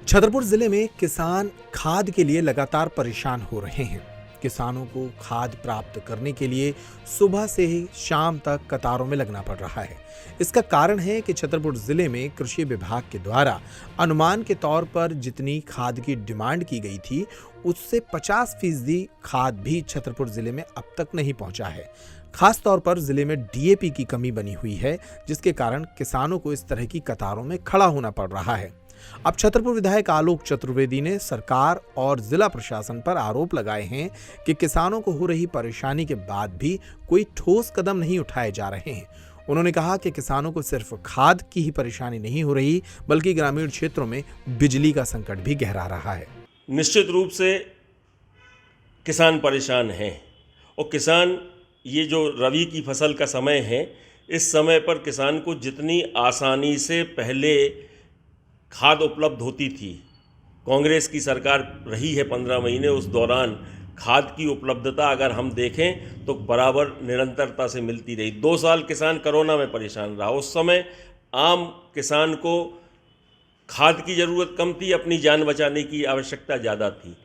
छतरपुर जिले में किसान खाद के लिए लगातार परेशान हो रहे हैं। किसानों को खाद प्राप्त करने के लिए सुबह से ही शाम तक कतारों में लगना पड़ रहा है। इसका कारण है कि छतरपुर जिले में कृषि विभाग के द्वारा अनुमान के तौर पर जितनी खाद की डिमांड की गई थी, उससे 50% खाद भी छतरपुर जिले में अब तक नहीं पहुंचा है। खास तौर पर जिले में डीएपी की कमी बनी हुई है, जिसके कारण किसानों को इस तरह की कतारों में खड़ा होना पड़ रहा है। अब छतरपुर विधायक आलोक चतुर्वेदी ने सरकार और जिला प्रशासन पर आरोप लगाए हैं कि किसानों को हो रही परेशानी के बाद भी कोई ठोस कदम नहीं उठाए जा रहे हैं। उन्होंने कहा कि किसानों को सिर्फ खाद की ही परेशानी नहीं हो रही, बल्कि ग्रामीण क्षेत्रों में बिजली का संकट भी गहरा रहा है। निश्चित रूप से किसान परेशान हैं और किसान ये जो रबी की फसल का समय है, इस समय पर किसान को जितनी आसानी से पहले खाद उपलब्ध होती थी, कांग्रेस की सरकार रही है 15 महीने, उस दौरान खाद की उपलब्धता अगर हम देखें तो बराबर निरंतरता से मिलती रही। 2 साल किसान कोरोना में परेशान रहा। उस समय आम किसान को खाद की ज़रूरत कम थी, अपनी जान बचाने की आवश्यकता ज़्यादा थी।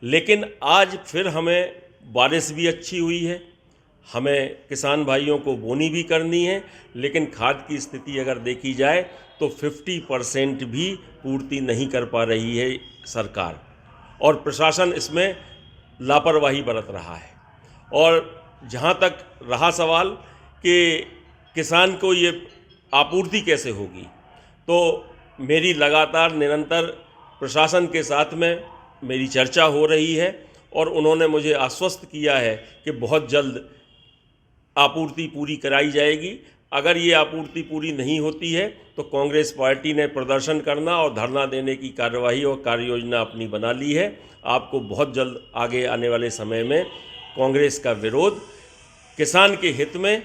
लेकिन आज फिर हमें बारिश भी अच्छी हुई है, हमें किसान भाइयों को बोनी भी करनी है, लेकिन खाद की स्थिति अगर देखी जाए तो 50% भी पूर्ति नहीं कर पा रही है सरकार, और प्रशासन इसमें लापरवाही बरत रहा है। और जहाँ तक रहा सवाल कि किसान को ये आपूर्ति कैसे होगी, तो मेरी लगातार निरंतर प्रशासन के साथ में मेरी चर्चा हो रही है और उन्होंने मुझे आश्वस्त किया है कि बहुत जल्द आपूर्ति पूरी कराई जाएगी। अगर ये आपूर्ति पूरी नहीं होती है तो कांग्रेस पार्टी ने प्रदर्शन करना और धरना देने की कार्यवाही और कार्ययोजना अपनी बना ली है। आपको बहुत जल्द आगे आने वाले समय में कांग्रेस का विरोध किसान के हित में,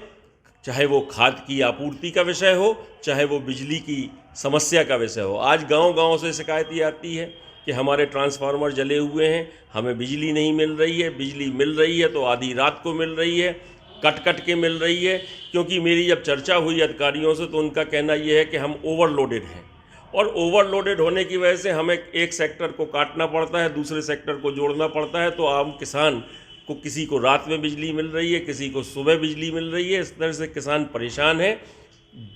चाहे वो खाद की आपूर्ति का विषय हो, चाहे वो बिजली की समस्या का विषय हो। आज गांव-गांव से शिकायतें आती है कि हमारे ट्रांसफार्मर जले हुए हैं, हमें बिजली नहीं मिल रही है, बिजली मिल रही है तो आधी रात को मिल रही है, कट के मिल रही है। क्योंकि मेरी जब चर्चा हुई अधिकारियों से तो उनका कहना यह है कि हम ओवरलोडेड हैं, और ओवरलोडेड होने की वजह से हमें एक सेक्टर को काटना पड़ता है, दूसरे सेक्टर को जोड़ना पड़ता है। तो आम किसान को, किसी को रात में बिजली मिल रही है, किसी को सुबह बिजली मिल रही है। इस तरह से किसान परेशान है।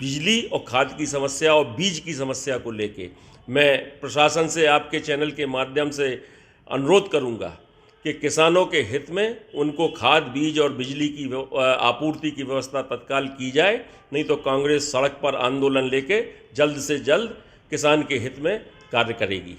बिजली और खाद की समस्या और बीज की समस्या को लेके मैं प्रशासन से आपके चैनल के माध्यम से अनुरोध करूंगा कि किसानों के हित में उनको खाद, बीज और बिजली की आपूर्ति की व्यवस्था तत्काल की जाए, नहीं तो कांग्रेस सड़क पर आंदोलन लेके जल्द से जल्द किसान के हित में कार्य करेगी।